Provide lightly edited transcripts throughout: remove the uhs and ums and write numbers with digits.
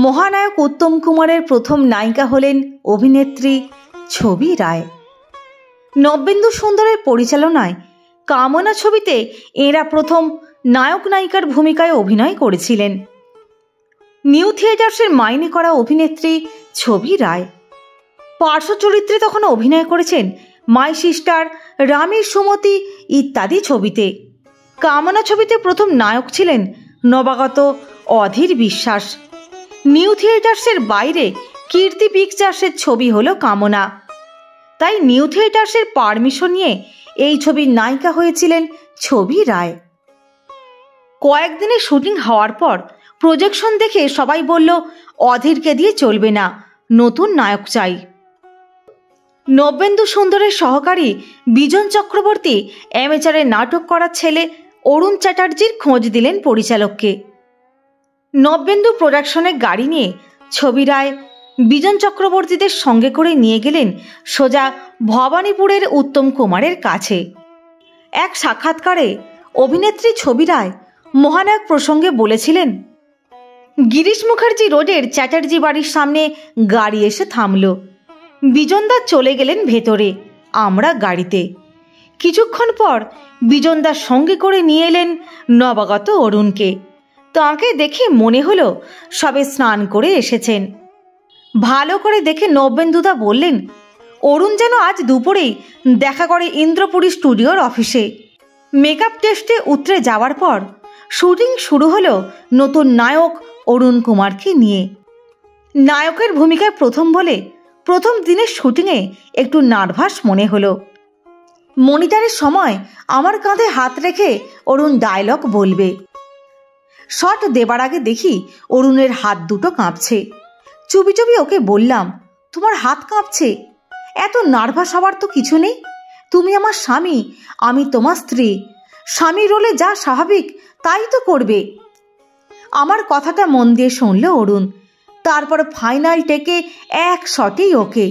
মহানায়ক উত্তম কুমারের প্রথম নায়িকা হলেন অভিনেত্রী ছবি রায়। নবেন্দু সুন্দরের পরিচালনায় কামনা ছবিতে এরা প্রথম নায়ক নায়িকার ভূমিকায় অভিনয় করেছিলেন। নিউ থিয়েটার্সের মাইনে করা অভিনেত্রী ছবি রায় পার্শ্ব চরিত্রে তখন অভিনয় করেছেন মাই সিস্টার, রামের সুমতি ইত্যাদি ছবিতে। কামনা ছবিতে প্রথম নায়ক ছিলেন নবাগত অধীর বিশ্বাস। নিউ থিয়েটার্সের বাইরে কীর্তি পিকচার্সের ছবি হলো কামনা, তাই নিউ থিয়েটার্সের পারমিশন নিয়ে এই ছবির নায়িকা হয়েছিলেন ছবি রায়। কয়েকদিনের শুটিং হওয়ার পর প্রজেকশন দেখে সবাই বলল অধীরকে দিয়ে চলবে না, নতুন নায়ক চাই। নবেন্দু সুন্দরের সহকারী বিজন চক্রবর্তী অ্যামেচারে নাটক করার ছেলে অরুণ চ্যাটার্জির খোঁজ দিলেন পরিচালককে। নবেন্দু প্রোডাকশনের গাড়ি নিয়ে ছবি রায় বিজন চক্রবর্তীদের সঙ্গে করে নিয়ে গেলেন সোজা ভবানীপুরের উত্তম কুমারের কাছে। এক সাক্ষাৎকারে অভিনেত্রী ছবি রায় মহানায়ক প্রসঙ্গে বলেছিলেন, গিরিশ মুখার্জি রোডের চ্যাটার্জি বাড়ির সামনে গাড়ি এসে থামল। বিজনদা চলে গেলেন ভেতরে, আমরা গাড়িতে। কিছুক্ষণ পর বিজনদার সঙ্গে করে নিয়ে এলেন নবাগত অরুণকে। তাঁকে দেখে মনে হলো সবে স্নান করে এসেছেন। ভালো করে দেখে নবেন্দুদা বললেন, অরুণ যেন আজ দুপুরেই দেখা করে ইন্দ্রপুরী স্টুডিওর অফিসে। মেকআপ টেস্টে উতরে যাওয়ার পর শুটিং শুরু হলো নতুন নায়ক অরুণ কুমারকে নিয়ে। নায়কের ভূমিকায় প্রথম বলে প্রথম দিনের শুটিংয়ে একটু নার্ভাস মনে হলো। মনিটরের সময় আমার কাঁধে হাত রেখে অরুণ ডায়লগ বলবে। শট দেবার আগে দেখি অরুণের হাত দুটো কাঁপছে। চুপি চুপি ওকে বললাম, তোমার হাত কাঁপছে? এত নার্ভাস হওয়ার তো কিছু নেই, তুমি আমার স্বামী, আমি তোমার স্ত্রী। স্বামী রোলে যা স্বাভাবিক তাই তো করবে। আমার কথাটা মন দিয়ে শুনল অরুণ। তারপর ফাইনাল টেকে এক শটেই ওকে।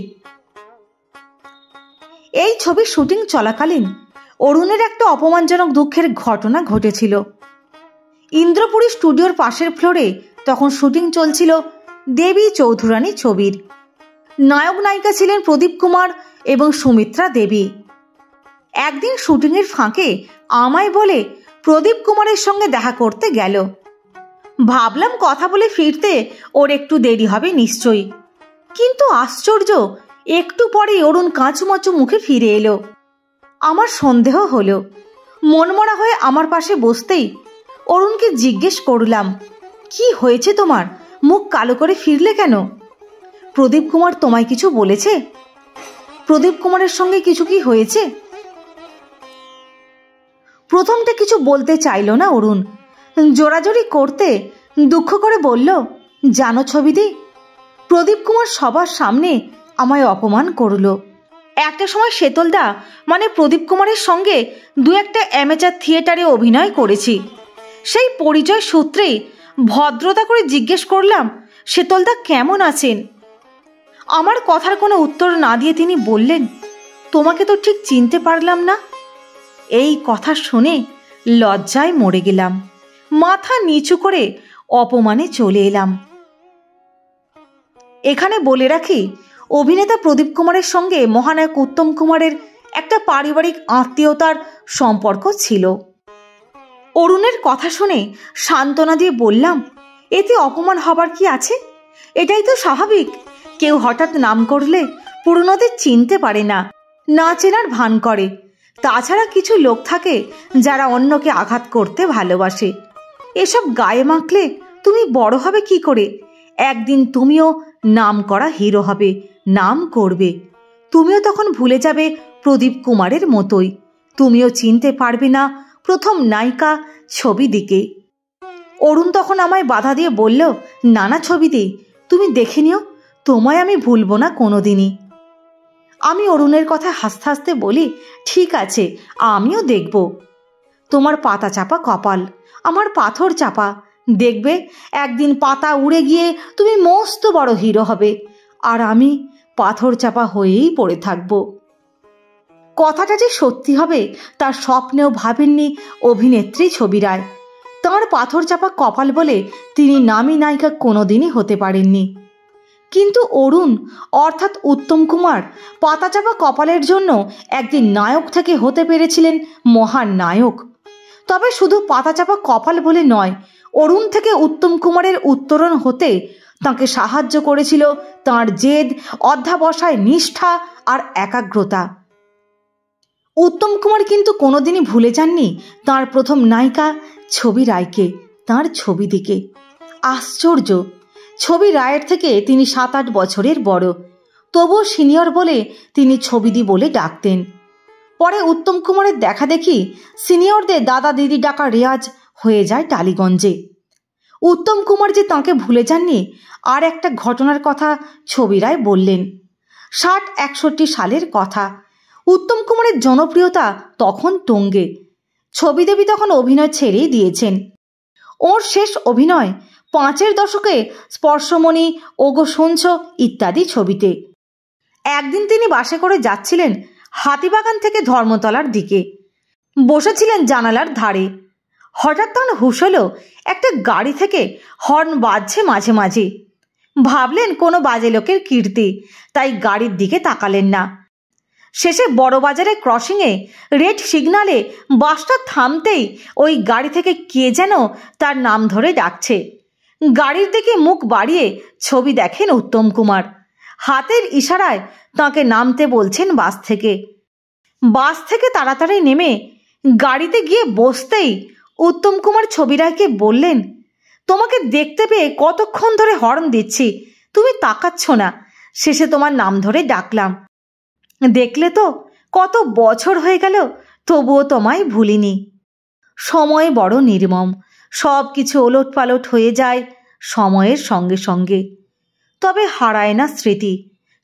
এই ছবির শুটিং চলাকালীন অরুণের একটা অপমানজনক দুঃখের ঘটনা ঘটেছিল। ইন্দ্রপুরী স্টুডিওর পাশের ফ্লোরে তখন শুটিং চলছিল দেবী চৌধুরানী ছবির। নায়ক নায়িকা ছিলেন প্রদীপ কুমার এবং সুমিত্রা দেবী। একদিন শুটিংয়ের ফাঁকে আমায় বলে প্রদীপ কুমারের সঙ্গে দেখা করতে গেল। ভাবলাম কথা বলে ফিরতে ওর একটু দেরি হবে নিশ্চয়ই, কিন্তু আশ্চর্য, একটু পরেই অরুণ কাঁচুমাচু মুখে ফিরে এলো। আমার সন্দেহ হলো। মনমরা হয়ে আমার পাশে বসতেই অরুণকে জিজ্ঞেস করলাম, কি হয়েছে তোমার, মুখ কালো করে ফিরলে কেন? প্রদীপ কুমার তোমায় কিছু বলেছে? প্রদীপ কুমারের সঙ্গে কিছু কি হয়েছে? প্রথমটা কিছু বলতে চাইল না অরুণ। জোরাজোরি করতে দুঃখ করে বলল, জানো ছবিদি, প্রদীপ কুমার সবার সামনে আমায় অপমান করলো। একটা সময় শেতলদা মানে প্রদীপ কুমারের সঙ্গে দু একটা অ্যামেচার থিয়েটারে অভিনয় করেছি। সেই পরিচয় সূত্রেই ভদ্রতা করে জিজ্ঞেস করলাম, শেতলদা কেমন আছেন? আমার কথার কোনো উত্তর না দিয়ে তিনি বললেন, তোমাকে তো ঠিক চিনতে পারলাম না। এই কথা শুনে লজ্জায় মরে গেলাম। মাথা নিচু করে অপমানে চলে এলাম। এখানে বলে রাখি, অভিনেতা প্রদীপ কুমারের সঙ্গে মহানায়ক উত্তম কুমারের একটা পারিবারিক আত্মীয়তার সম্পর্ক ছিল। অরুণের কথা শুনে সান্ত্বনা দিয়ে বললাম, এতে অপমান হবার কি আছে? এটাই তো স্বাভাবিক। কেউ হঠাৎ নাম করলে পুরনোদের চিনতে পারে না, না চেনার ভান করে। তাছাড়া কিছু লোক থাকে যারা অন্যকে আঘাত করতে ভালোবাসে। এসব গায়ে মাখলে তুমি বড় হবে কি করে? একদিন তুমিও নাম করা হিরো হবে, নাম করবে। তুমিও তখন ভুলে যাবে প্রদীপ কুমারের মতোই। তুমিও চিনতে পারবে না প্রথম নায়িকা ছবিদিকে। অরুণ তখন আমায় বাধা দিয়ে বলল, নানা ছবিদি, তুমি দেখে নিও, তোমায় আমি ভুলবো না কোনোদিনই। আমি অরুণের কথা হাসতে হাসতে বলি, ঠিক আছে, আমিও দেখব। তোমার পাতা চাপা কপাল, আমার পাথর চাপা। দেখবে একদিন পাতা উড়ে গিয়ে তুমি মস্ত বড় হিরো হবে, আর আমি পাথর চাপা হয়েই পড়ে থাকব। কথাটা যে সত্যি হবে তার স্বপ্নেও ভাবেননি অভিনেত্রী ছবি রায়। তাঁর পাথর চাপা কপাল বলে তিনি নামী নায়িকা কোনোদিনই হতে পারেননি। কিন্তু অরুণ অর্থাৎ উত্তম কুমার পাতা চাপা কপালের জন্য একদিন নায়ক থেকে হতে পেরেছিলেন মহান নায়ক। তবে শুধু পাতা চাপা কপাল বলে নয়, অরুণ থেকে উত্তম কুমারের উত্তরণ হতে তাকে সাহায্য করেছিল তাঁর জেদ, অধ্যাবসায়, নিষ্ঠা আর একাগ্রতা। উত্তম কুমার কিন্তু কোনোদিনই ভুলে যাননি তাঁর প্রথম নায়িকা ছবি রায়কে, তাঁর ছবি দিকে। আশ্চর্য, ছবি রায়ের থেকে তিনি 7-8 বছরের বড়, তবুও সিনিয়র বলে তিনি ছবিদি বলে ডাকতেন। পরে উত্তম কুমারের দেখা দেখি সিনিয়রদের দাদা দিদি ডাকা রেয়াজ হয়ে যায় টালিগঞ্জে। উত্তম কুমার যে তাঁকে ভুলে যাননি আর একটা ঘটনার কথা ছবি রায় বললেন। 60-61 সালের কথা। উত্তম কুমারের জনপ্রিয়তা তখন তুঙ্গে। ছবি দেবী তখন অভিনয় ছেড়েই দিয়েছেন। ওর শেষ অভিনয় 5-এর দশকে স্পর্শমণি, ওগো শুনছ ইত্যাদি ছবিতে। একদিন তিনি বাসে করে যাচ্ছিলেন হাতিবাগান থেকে ধর্মতলার দিকে। বসেছিলেন জানালার ধারে। হঠাৎ তাঁর হুঁশ হলো একটা গাড়ি থেকে হর্ন বাজছে মাঝে মাঝে। ভাবলেন কোনো বাজে লোকের কীর্তি, তাই গাড়ির দিকে তাকালেন না। শেষে বড়বাজারে ক্রসিংয়ে রেড সিগনালে বাসটা থামতেই ওই গাড়ি থেকে কে যেন তার নাম ধরে ডাকছে। গাড়ির দিকে মুখ বাড়িয়ে ছবি দেখেন উত্তম কুমার। হাতের ইশারায় তাকে নামতে বলছেন বাস থেকে। বাস থেকে তাড়াতাড়ি নেমে গাড়িতে গিয়ে বসতেই উত্তম কুমার ছবি রায়কে বললেন, তোমাকে দেখতে পেয়ে কতক্ষণ ধরে হর্ন দিচ্ছি, তুমি তাকাচ্ছ না, শেষে তোমার নাম ধরে ডাকলাম। দেখলে তো কত বছর হয়ে গেল, তবুও তোমায় ভুলিনি। সময় বড় নির্মম, সব কিছু ওলট পালট হয়ে যায় সময়ের সঙ্গে সঙ্গে। তবে হারায় না স্মৃতি,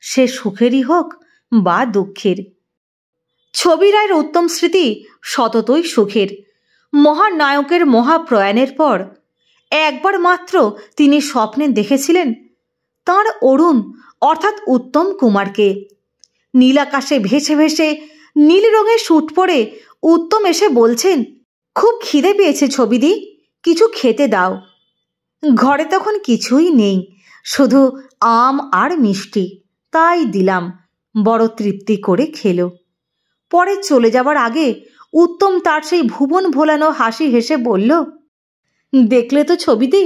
সে সুখেরই হোক বা দুঃখের। ছবি রায়ের উত্তম স্মৃতি সততই সুখের। মহান নায়কের মহাপ্রয়াণের পর একবার মাত্র তিনি স্বপ্নে দেখেছিলেন তাঁর অরুণ অর্থাৎ উত্তম কুমারকে। নীল আকাশে ভেসে ভেসে নীল রঙের স্যুট পরে উত্তম এসে বলছেন, খুব খিদে পেয়েছে ছবিদি, কিছু খেতে দাও। ঘরে তখন কিছুই নেই, শুধু আম আর মিষ্টি, তাই দিলাম। বড় তৃপ্তি করে খেলো। পরে চলে যাবার আগে উত্তম তার সেই ভুবন ভোলানো হাসি হেসে বলল, দেখলে তো ছবিদি,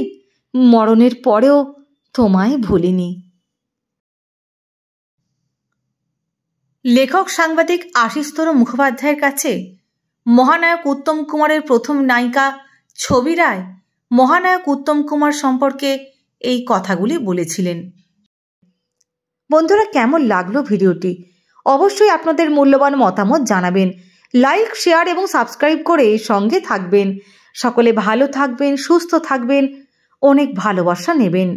মরণের পরেও তোমায় ভুলিনি। লেখক সাংবাদিক আশিস্তর মুখোপাধ্যায়ের কাছে মহানায়ক উত্তম কুমারের প্রথম নায়িকা ছবি রায় মহানায়ক উত্তম কুমার সম্পর্কে এই কথাগুলি বলেছিলেন। বন্ধুরা, কেমন লাগলো ভিডিওটি? অবশ্যই আপনাদের মূল্যবান মতামত জানাবেন। লাইক, শেয়ার এবং সাবস্ক্রাইব করে সঙ্গে থাকবেন। সকলে ভালো থাকবেন, সুস্থ থাকবেন, অনেক ভালোবাসা নেবেন।